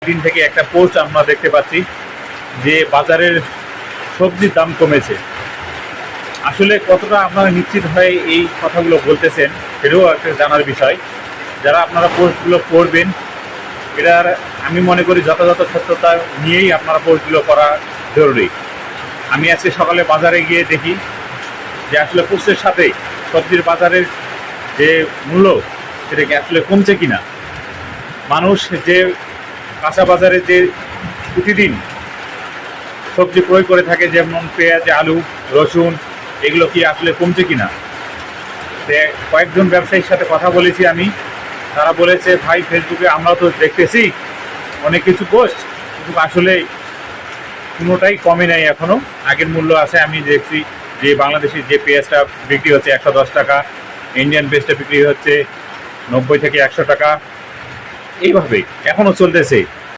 দিন থেকে একটা পোস্ট আমরা দেখতে পাচ্ছি যে বাজারের সবজির দাম কমেছে। আসলে কতটা আপনারা নিশ্চিত হয়ে এই কথাগুলো বলতেছেন সেটাও একটা জানার বিষয়। যারা আপনারা পোস্টগুলো করবেন এটার আমি মনে করি যথাযথ সত্যতা নিয়েই আপনারা পোস্টগুলো করা জরুরি। আমি আজকে সকালে বাজারে গিয়ে দেখি যে আসলে পোস্টের সাথে সবজির বাজারের যে মূল্য সেটা কি আসলে কমছে কিনা। মানুষ যে কাঁচা বাজারে যে প্রতিদিন সবজি ক্রয় করে থাকে, যেমন পেঁয়াজ, আলু, রসুন, এগুলো কি আসলে কমছে কিনা। কয়েকজন ব্যবসায়ীর সাথে কথা বলেছি আমি, তারা বলেছে ভাই ফেসবুকে আমরা তো দেখতেছি অনেক কিছু পোস্ট, কিন্তু আসলে কোনোটাই কমে নাই, এখনও আগের মূল্য আছে। আমি দেখছি যে বাংলাদেশের যে পেঁয়াজটা বিক্রি হচ্ছে 110 টাকা, ইন্ডিয়ান পেঁয়াজটা বিক্রি হচ্ছে 90 থেকে 100 টাকা, এইভাবে এখনও চলতেছে।